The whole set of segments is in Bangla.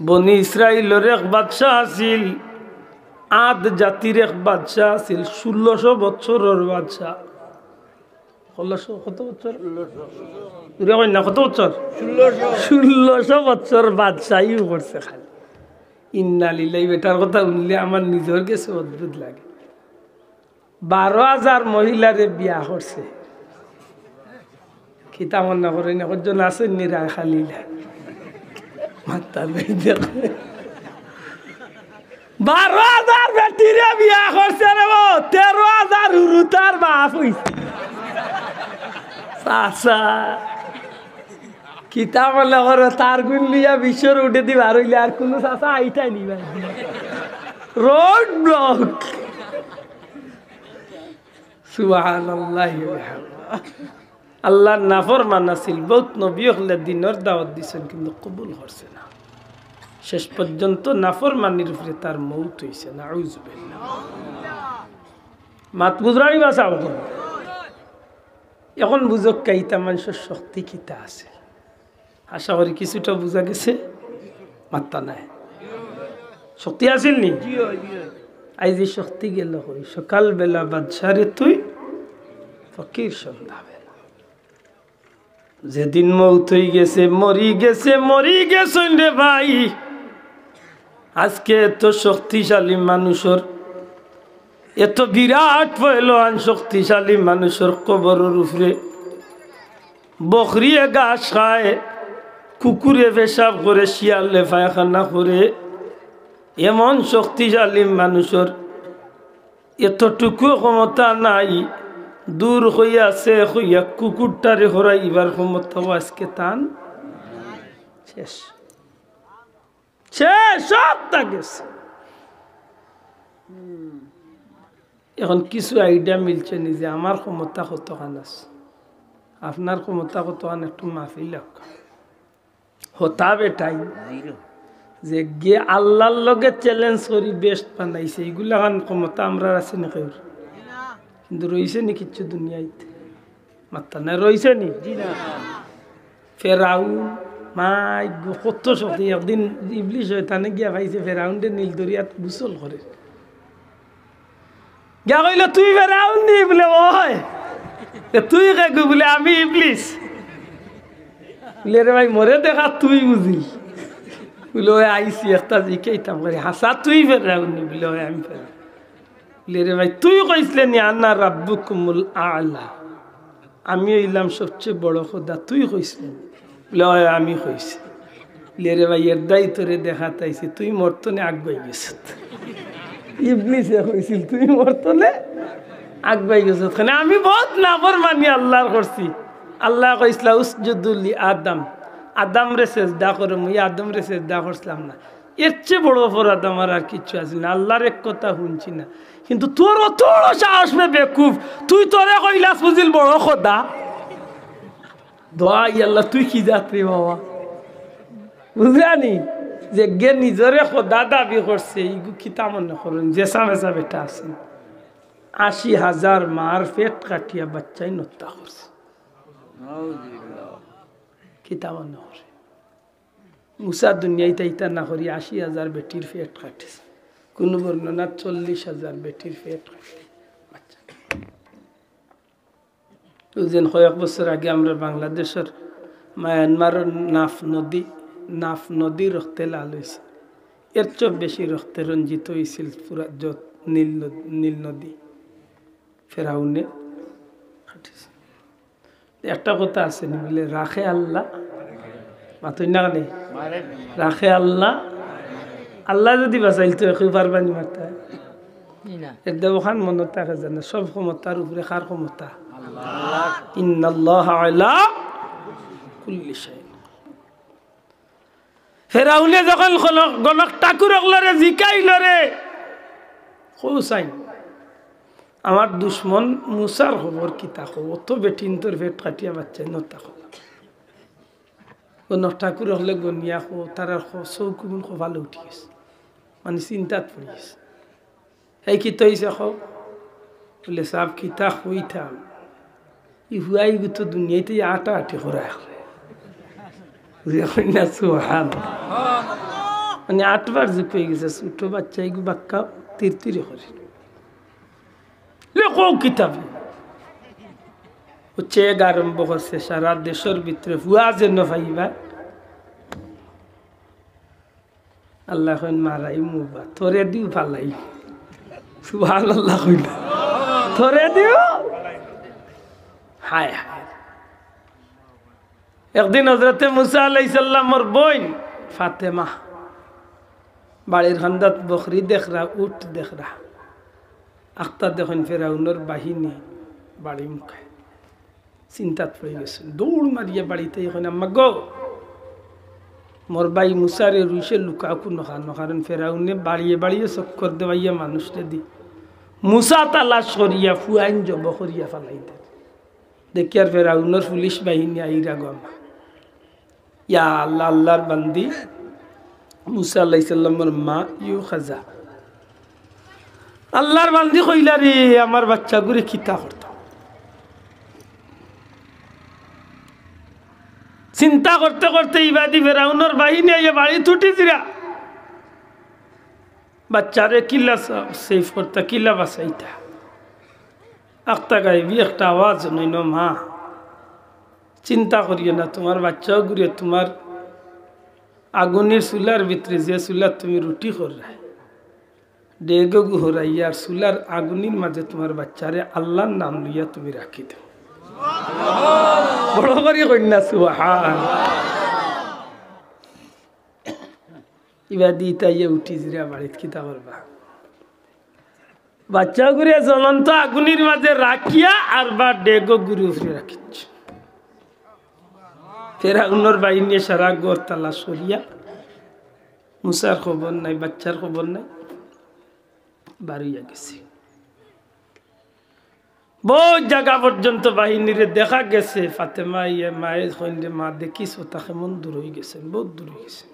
বনি ইসরাইলের এক বাদশা আছিল, আদ জাতির এক বাদশা আছিল, 1600 বছরের বাদশা। 1600 কত বছর? না কত বছর? 1600 বছর বাদশাহী করছে খালি। ইন্না লিল্লাহি, বেটার কথা শুনলে আমার নিজের কাছে অদ্ভুত লাগে। 12,000 মহিলারে বিয়া করছে। খিতা মনে করে না কজন আছে নিরা খালি মাতা নেই দেখে 12,000 বেটিরে বিয়া করছে রে, 13,000 উরুতার বাপ হইছে। চাচা কিতাব মনে করো তার গুণ লিয়া বিশ্বর উঠে দিবা রইলে আর কোনো চাচা আইটাই নিবা। Road block. সুবহানাল্লাহ। আল্লাহর নাফরমান আছিল, বহুত নবী হলে দিনের দাওয়াত দিছেন কিন্তু কবুল করছে না। শেষ পর্যন্ত নাফরমানির উপরে তার মৌত হইছে। নাউযুবিল্লাহ। মাত বুঝরাই বাঁচাও। এখন বুঝক কাইতা মানুষের শক্তি কিতা আছে। আশা করি কিছুটা বুঝা গেছে। মাত্তা নাই শক্তি আছিল নি? আইজ শক্তি গেল হই। সকাল বেলা বাদশারে তুই ফকির সন্ধ্যা বেলা। যেদিন মৌত হয়ে গেছে, মরি গেছে, মরি গেছে রে ভাই। আজকে এত শক্তিশালী মানুষের, এত বিরাট পহলওয়ান শক্তিশালী মানুষের কবরের উপরে বকরিয়ে ঘাস খায়, কুকুরে পেশাব করে, শিয়ালে পায়খানা করে, এমন শক্তিশালী মানুষের এতটুকু ক্ষমতা নাই। দূর হইয়াছে হইয়া কুকুরটারে হরাইবার ক্ষমতা আজকে তান শেষ। শেষ সব তা গেছে। এখন কিছু আইডিয়া মিলছে নি যে আমার ক্ষমতা কতখান আছে, আপনার ক্ষমতা কতখান, একটু মাফি লাগ হতা বেটাই যে গে আল্লাহর লগে চ্যালেঞ্জ করি বেস্ট বানাইছে। এইগুলা খান ক্ষমতা আমরা আছি না কেউ, কিন্তু রয়েছে নি কিচ্ছু দুনিয়াতে? মাত্তা না রয়েছে নি? ফেরাউন মাই কত শক্তি। একদিন ইবলিশ শয়তানে গিয়া পাইছে ফেরাউনকে নীল দরিয়াত গোসল করে। গিয়া কইল তুই ফেরাউন নি? বলে ওই তুই কে? বলে আমি ইবলিশ। বলে রে ভাই মরে দেখা তুই বুঝি? বলে ওই আইসি একটা জিকেইতাম করে হাসা তুই ফেরাউন নি? বলে ওই আমি ফেরাউন। বলে রে ভাই তুই কইসলে নি আন্না রাব্বুকুমুল আ'লা, আমি হইলাম সবচেয়ে বড় খোদা, তুই কইসলে? বলে ওই আমি কইছি। বলে রে ভাই এর দায়ী তোরে দেখাতাইছি, তুই মর্তনে আগবাই গেছ। ইবলিসে কইছিল তুই মর্তনে আগবাই গেছ। আমি বহুত নাফরমানি আল্লাহর করছি। আল্লাহ কইসলা উসজুদু লি আদম, আদম রে সেজদা করো। মুই আদম রে সেজদা করছিলাম না। এর চেয়ে বড় অপরাধ আমার আর কিচ্ছু আছে না। আল্লাহর এক কথা শুনছি না, কিন্তু তোর অত বড় সাহস মে বেকুফ, তুই তোরে কইলাস বুঝিল বড় খোদা। দোয়া আল্লাহ তুই কি যাত্রী বাবা, বুঝলানি যে গে নিজরে খোদা দাবি করছে। এইগু কিতা মনে করুন জেসা মেসা বেটা আছে, 80,000 মার পেট কাটিয়া বাচ্চাই নত্তা করছে। কিতা মনে করে মুসা দুনিয়ায় তাইতা না করি 80,000 বেটির পেট কাটিছে। কোন বর্ণনা 40,000 বেটির পেট কাটে বাচ্চা। যেন কয়েক বছর আগে আমরা বাংলাদেশের মায়ানমারের নাফ নদী রক্তে লাল হয়েছে। এর চেয়ে বেশি রক্তে রঞ্জিত হয়েছিল পুরা নীল নদী ফেরাউনে কাটিছে। একটা কথা আছে না বলে রাখে আল্লাহ মাতুই না নেই, রাখে আল্লাহ। আল্লাহ যদি বাঁচাইল তো একই পারবানি মারতে এর দেবখান মনে থাকে জানে সব ক্ষমতার উপরে কার ক্ষমতা? ইন্নাল্লাহ আলা কুল্লি শাই। ফেরাউনে যখন গণক ঠাকুর অগলরে জিকাইল রে কৌসাইন আমার দুশ্মন মুসার খবর কি তা খবর তো বেটিন তোর পেট কাটিয়া বাচ্চাই নতা খবর। গণক ঠাকুর হলে গনিয়া খো তার চৌকুগুন খোভালে উঠি গেছে, মানে চিন্তাত পড়ি গেছে। এই কি তৈছে খো বলে সাহেব কিতা হইতাম ই হুয়াই তো দুনিয়াতে আটা আটি করা না। সুবহান মানে 8 বার যুগ হয়ে গেছে ছোট বাচ্চা এগু বাক্কা তিরতিরি করে লেখো কিতাব হচ্ছে আরম্ভ করছে সারা দেশের ভিতরে ফুয়া যেন ভাইবা আল্লাহ মারাই মুবা তোরে দিও ফালাই সুবহানাল্লাহ কইলা তোরে দিও হায় হায় একদিন হযরতে মুসা আলাইহিস সালামের বোন ফাতেমা বাড়ির খান্দাত বকরি দেখরা উট দেখরা আখতা দেখেন ফেরাউনের বাহিনী বাড়ি মুখে চিন্তাত পড়ে গেছে দৌড় মারিয়া বাড়িতে এখন আম্মা গো মোর ভাই মুসারে রুইসে লুকাকু নখানো কারণ ফেরাউনে বাড়িয়ে বাড়িয়ে চক্কর দেওয়াইয়া মানুষটা দি মুসা তালা সরিয়া ফুয়াইন জব করিয়া ফালাইতে দেখি আর ফেরাউনের পুলিশ বাহিনী আইরা গো আমা ইয়া আল্লাহ আল্লাহর বান্দি মুসা আলাইহিস সালামের মা ইউ খাজা আল্লাহর বান্দি কইলা রে আমার বাচ্চা গুরে খিতা করত চিন্তা করতে করতে ইবাদি ফেরাউনের বাহিনী আইয়া বাড়ি ছুটিছিরা বাচ্চারে কিল্লা সেফ করতে কিল্লা বাঁচাইতা আখতা গাইবি একটা আওয়াজ নইন মা চিন্তা করিও না তোমার বাচ্চাও ঘুরে তোমার আগুনের চুলার ভিতরে যে চুলার তুমি রুটি কররা ডেগো গুহরাইয়া আর চুলার আগুনের মাঝে তোমার বাচ্চারে আল্লাহর নাম লইয়া তুমি রাখি দাও বড় করি কন্যা সুবহান ইবাদি তাইয়া উঠি জিরা বাড়িত কিতা করবা বাচ্চা ঘুরে জ্বলন্ত আগুনের মাঝে রাখিয়া আর বা ডেগো গুরু উঠে রাখিছ ফেরাউনের বাহিনী সারা গড় তালা সরিয়া মুসার খবর নাই বাচ্চার খবর নাই বাড়িয়া গেছি বহু জায়গা পর্যন্ত বাহিনীরে দেখা গেছে ফাতেমা ইয়ে মায়ের কইলে মা দেখিস তা কেমন দূর হয়ে গেছেন বহুত দূর হয়ে গেছে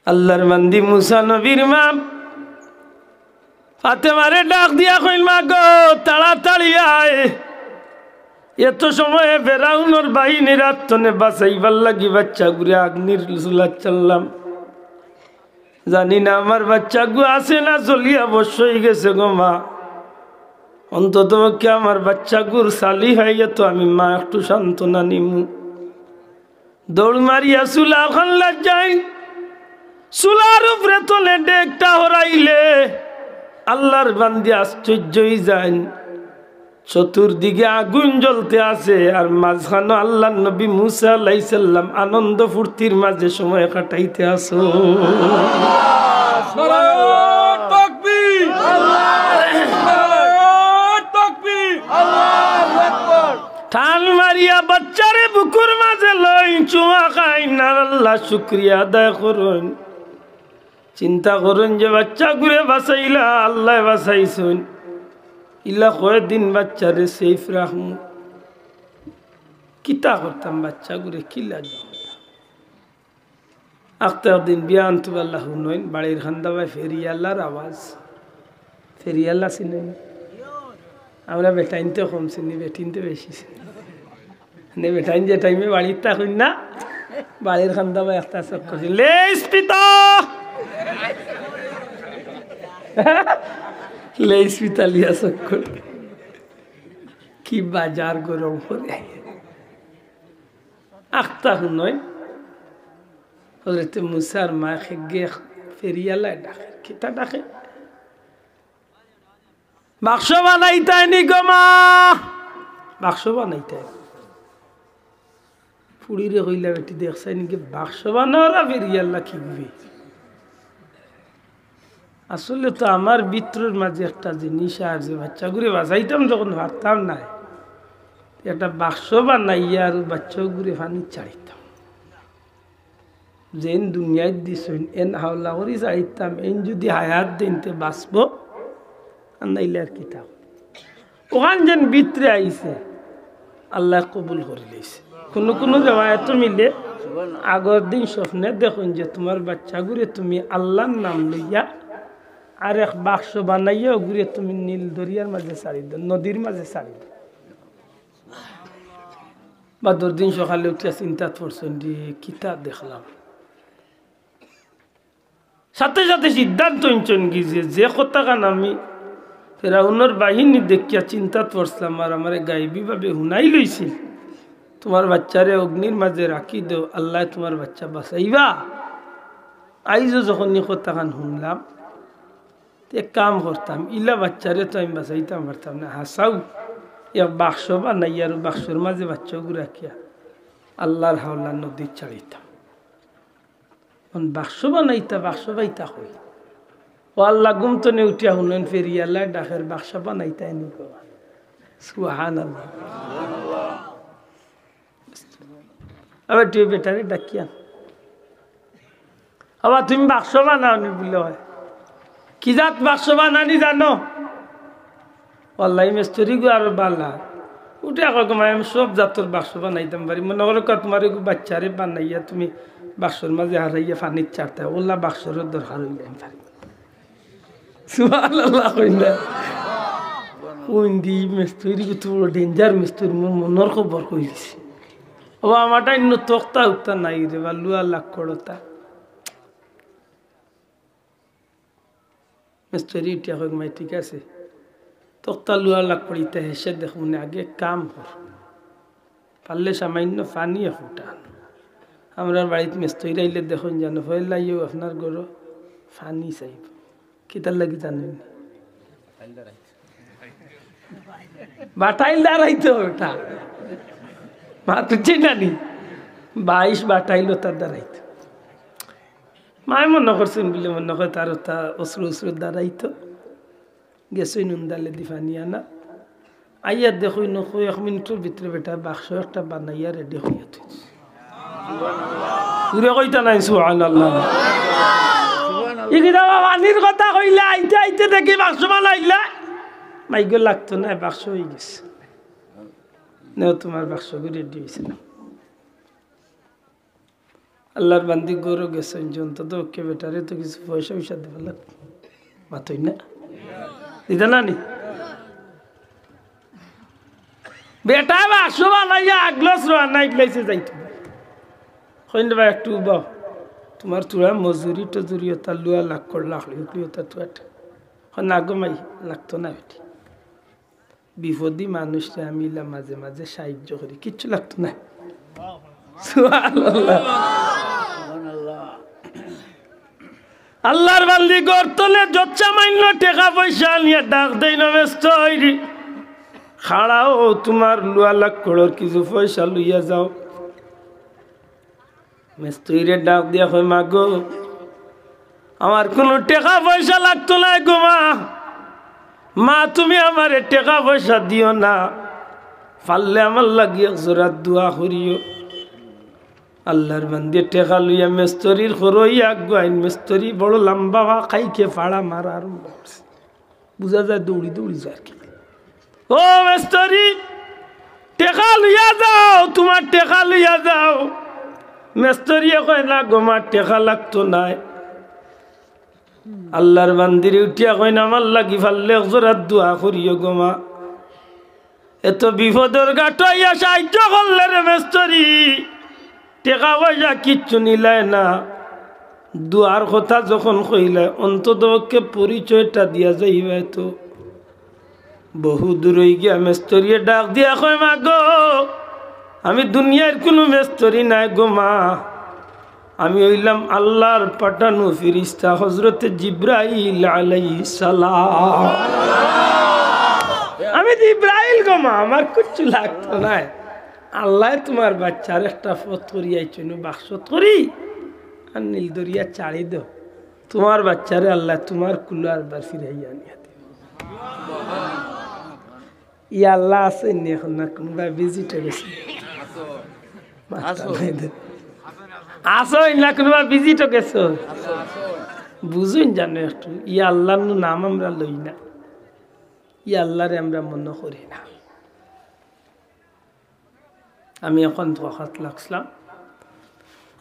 আল্লাহর বান্দি মুসা নবীর মা ফাতেমারে ডাক দিয়া কইল মা গো তাড়াতাড়ি আয় এত সময়ে ফেরাউনের বাহিনীর আত্মনে বাঁচাইবার লাগি বাচ্চা ঘুরে আগ্নির চুলা চাললাম জানি না আমার বাচ্চা গু আছে না চলিয়া অবশ্যই গেছে গো মা অন্তত পক্ষে আমার বাচ্চা গুর সালি হইয়া তো আমি মা একটু সান্ত্বনা নিমু দৌড় মারিয়া চুলা খানলা যাই চুলার উপরে তোলে ডেকটা হরাইলে আল্লাহর বান্দি আশ্চর্যই যায় চতুর্দিকে আগুন জ্বলতে আছে আর মাঝখানে আল্লাহ নবী মুসা আলাইহিস সালাম আনন্দ ফুর্তির মাঝে সময় কাটাইতে আসো ঠান মারিয়া বাচ্চারে বুকুর মাঝে লই চুমা খাই না আল্লাহ শুকরিয়া আদায় করুন চিন্তা করুন যে বাচ্চা ঘুরে বাঁচাইলা আল্লাহ বাঁচাইছুন ইলা কয়েকদিন বাচ্চারে সেফ রাখমু কিতা করতাম বাচ্চা ঘুরে কিলা আখতার দিন বিয়া আনতু আল্লাহ নইন বাড়ির খান্দা ভাই ফেরিয়াল্লার আওয়াজ ফেরিয়াল্লা চিনি আমরা বেটাইনতে কম চিনি বেটিনতে বেশি চিনি বেটাইন যে টাইমে বাড়ির থাকুন না বাড়ির খান্দা ভাই একটা চক করছি লেস পিতা লেস পিতা লিয়া চক করে কি বাজার গরম করে আখতা নয় হযরতে মুসার মা খেগে ফেরিয়ালায় ডাকে কিতা ডাকে বাক্স বানাইতাই নি গো মা বাক্স বানাইতাই ফুড়িরে কইলা বেটি দেখছাই নাকি বাক্স বানাওরা ফেরিয়াল্লা খিগবি আসলে তো আমার ভিতরের মাঝে একটা জিনিস আর যে বাচ্চা ঘুরে বাজাইতাম যখন ভাবতাম না একটা বাক্স বানাইয়া আর বাচ্চা ঘুরে পানি চাইতাম যেন দুনিয়ায় দিছেন এন হাওলা করি চাইতাম এন যদি হায়াত দিনতে বাঁচব আর নাইলে আর কিতাব ওখান যেন ভিতরে আইছে আল্লাহ কবুল করে লইছে কোনো কোনো রেওয়ায়ত মিলে আগর দিন স্বপ্নে দেখুন যে তোমার বাচ্চা ঘুরে তুমি আল্লাহর নাম লইয়া আর এক বাক্স বানাইয়া ঘুরে তুমি নীল দরিয়ার মাঝে ছাড়ি দাও নদীর মাঝে ছাড়ি দাও বাদর দিন সকালে উঠে চিন্তা করছেন যে কিতা দেখলাম সাথে সাথে সিদ্ধান্ত ইঞ্চন গিয়েছে যে কথাখান আমি ফেরাউনের বাহিনী দেখিয়া চিন্তা করছিলাম আর আমার গাইবীভাবে হুনাই লইছিল তোমার বাচ্চারে অগ্নির মাঝে রাখি দেও আল্লাহ তোমার বাচ্চা বাঁচাইবা আইজও যখন কথাখান শুনলাম এক কাম করতাম ইলা বাচ্চারে তো আমি বাঁচাইতাম পারতাম না হাসাও এক বাক্স বানাই আর বাক্সর মাঝে বাচ্চাগুলো রাখিয়া আল্লাহর হাওলা নদীর ছাড়িতাম বাক্স বানাইতা বাক্স বাইতা হই ও আল্লাহ গুমতনে উঠিয়া শুনেন ফেরিয়া আল্লাহ ডাকের বাক্স বানাইতা এনে সুবহানাল্লাহ আবার তুই বেটারে ডাকিয়া আবার তুমি বাক্স বানাওনি বলে হয় কি জাত বাক্স বানানি জানো আল্লাহ মেস্তরি গো আরো বালা উঠে আমি সব জাতর বাক্স বানাইতাম পারি মনে করো তোমার বাচ্চারে বানাইয়া তুমি বাক্সর মাঝে হারাইয়া পানির চারটা ওল্লা বাক্সর দরকার হইলেন পারি সুবহানাল্লাহ কইলা ওইন্দি মেস্তরি তো ডেঞ্জার মেস্তরি মনের খবর কইছি ও আমারটা ইন্ন তক্তা উক্তা নাই রে বা লুয়া লাখ করতা মেস্তরি ইটিয়া হোক মাই ঠিক আছে তক্তা লুয়া লাখ পড়িতে হেসে দেখুন আগে কাম কর পারলে সামান্য পানি ফুটান আমরা বাড়িতে মেস্তরি আইলে দেখুন জানো ফেলাইও আপনার গরো পানি চাইব কিতার লাগি জানেন বাটাইল দাঁড়াইতো ওটা মাত্র চিনানি 22 বাটাইল তার দাঁড়াইতো মায় মনে করছেন বলে মনে করে তার তা অসুর অসুর দাঁড়াইতো গেছই নুন ডালে দিফানি আনা আইয়া দেখুই নকো 1 মিনিটের ভিতরে বেটা বাক্স একটা বানাইয়া রেডি হইয়া তুই পুরো কইতা নাই সুবহানাল্লাহ ইগিরা পানির কথা কইলা আইতে আইতে দেখি বাক্স বানাইলা মাইগো লাগতো না বাক্স হয়ে গেছে নেও তোমার বাক্স রেডি হয়েছে না আল্লাহর বান্দি গরু গেছে অন্তত ওকে বেটারে তো কিছু পয়সা পয়সা দেবে লাগতো মাতই না দিতে না নি বেটা বাক্স বানাইয়া আগলস রান্নাই লাইছে যাইতো কইন বা একটু বাও তোমার তোরা মজুরি টজুরি ওটা লুয়া লাখ করে লাখ ওটা তো একটা না গো মাই লাগতো না বেটি বিপদী মানুষরা আমি মাঝে মাঝে সাহায্য করি কিচ্ছু লাগতো না সুবহানাল্লাহ আল্লাহর বান্দি গর্তলে জচ্চা মাইন্য টাকা পয়সা নিয়ে ডাক দেই না ব্যস্ত হইরি খাড়াও তোমার লুয়া লাখ কড়র কিছু পয়সা লইয়া যাও মেস্তইরে ডাক দিয়া কই মা গো আমার কোনো টাকা পয়সা লাগতো না গো মা তুমি আমার টাকা পয়সা দিও না পারলে আমার লাগিয়ে জোরাত দোয়া করিও আল্লাহর বান্দি টাকা লইয়া মেস্তরির খরইয়া গাইন মেস্তরি বড় লম্বা খাইকে ফাড়া মারা আরম্ভ করছে বুঝা যায় দৌড়ি দৌড়ি যায় কি ও মেস্তরি টাকা লইয়া যাও তোমার টাকা লইয়া যাও মেস্তরিয়ে কয় না গোমার টাকা লাগতো নাই আল্লাহর বান্দিরে উঠিয়া কয় না আমার লাগি ফাললে জোরাত দোয়া করিও গোমা এত বিপদের গাটাইয়া সাহায্য করলে রে মেস্তরি টাকা পয়সা কিচ্ছু নিলাই না দুয়ার কথা যখন কইলে অন্ততকে পরিচয়টা দিয়া যাইবে তো বহু দূর হয়ে গিয়া মেস্তরিয়ে ডাক দিয়া কয় মা গো আমি দুনিয়ার কোনো মেস্তরি নাই গো মা আমি হইলাম আল্লাহর পাঠানো ফেরেশতা হযরতে জিবরাইল আলাইহিস সালাম আমি জিবরাইল গো মা আমার কিচ্ছু লাগতো না আল্লাহ তোমার বাচ্চার একটা ফতরি আইছনো বাক্স করি আর নীল দরিয়া চাড়ি দাও তোমার বাচ্চারে আল্লাহ তোমার কুলার বার ফিরাইয়া নিয়া দেবে ইয়া আল্লাহ আছে নি এখন না কোনবা ভিজিটে গেছে আসো না কোনবা ভিজিটে গেছো বুঝুন জানো একটু ইয়া আল্লাহর নাম আমরা লই না ইয়া আল্লাহরে আমরা মনে করি না আমি এখন ধোয়াত লাগছিলাম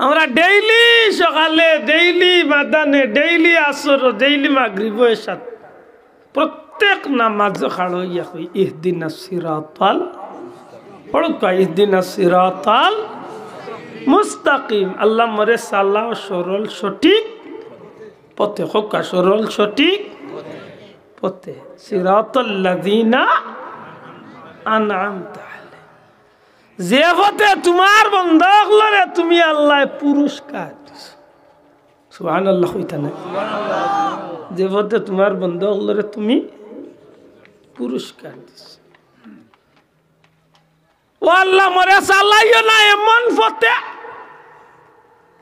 আমরা ডেইলি সকালে ডেইলি মাদানে ডেইলি আসর ডেইলি মাগরিব এশা প্রত্যেক নামাজ খাড়ো ইয়া কই ইহদিনাস সিরাতাল পড়ো কই ইহদিনাস সিরাতাল মুস্তাকিম আল্লাহ মরে সাল্লাহ সরল সঠিক পথে হোক সরল সঠিক পথে সিরাতাল্লাযিনা আনআমতা আলাইহিম যে পথে তোমার বান্দাগুলোরে তুমি আল্লাহ পুরস্কার দিছো সুবহানাল্লাহ কইতা না যে পথে তোমার বান্দাগুলোরে তুমি পুরস্কার দিছো ও আল্লাহ মরে চালাইও না এমন পথে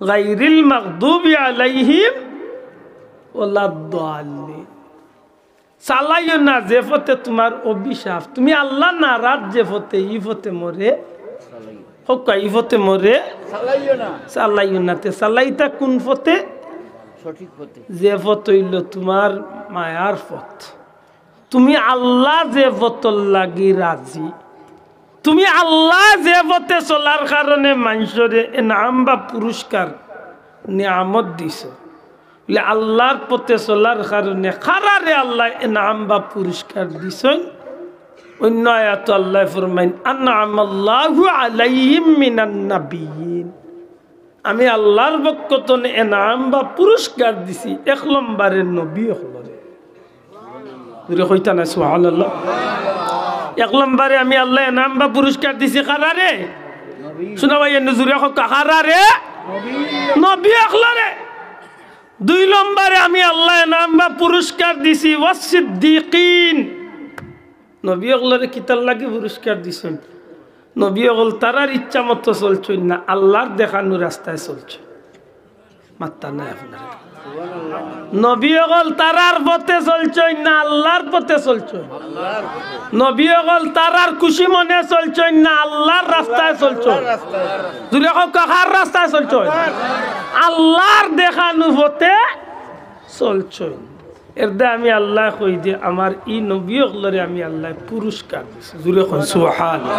গায়রিল মাগদুবি আলাইহিম ওয়ালাদ-দাল্লিন চালাইও না যে পথে তোমার অভিশাপ তুমি আল্লাহ নারাজ যে পথে এই পথে মরে হোক এই পথে মরে চালাইও না তে চালাইতা কোন পথে সঠিক পথে যে পথ হইল তোমার মায়ার পথ তুমি আল্লাহ যে পথ লাগি রাজি তুমি আল্লাহ যে পথে চলার কারণে মানুষরে ইনাম বা পুরস্কার নিয়ামত দিছো আল্লাহর পথে চলার কারণে খারারে আল্লাহ ইনাম বা পুরস্কার দিছেন অন্য আয়াত আল্লাহ ফরমাইন আনআমাল্লাহু আলাইহিম মিনান নাবিয়িন আমি আল্লাহর পক্ষ থেকে ইনাম বা পুরস্কার দিছি এক নম্বরের নবী হলরে পুরো কইতা না সুবহানাল্লাহ এক নম্বরে আমি আল্লাহ ইনাম বা পুরস্কার দিছি খারারে শোনা ভাই নজুরে খারারে নবী হলরে দুই নম্বরে আমি আল্লাহ নাম বা পুরস্কার দিছি ওয়াসিদ্দিকিন নবী ওগুলোরে কিতার লাগে পুরস্কার দিছেন নবী ওগুলো তারার ইচ্ছা মতো চলছেন না আল্লাহর দেখানো রাস্তায় চলছে মাত্তা নাই আপনার নবী ওগুলো তারার পথে চলছেন না আল্লাহর পথে চলছেন নবী ওগুলো তারার খুশি মনে চলছেন না আল্লাহর রাস্তায় চলছেন যদি কাহার রাস্তায় চলছেন আল্লাহর দেখানো পথে চলছেন এর দে আমি আল্লাহ কই যে আমার ই নবী ওগুলোরে আমি আল্লাহ পুরস্কার দিছি জুরে কোন সুবহানাল্লাহ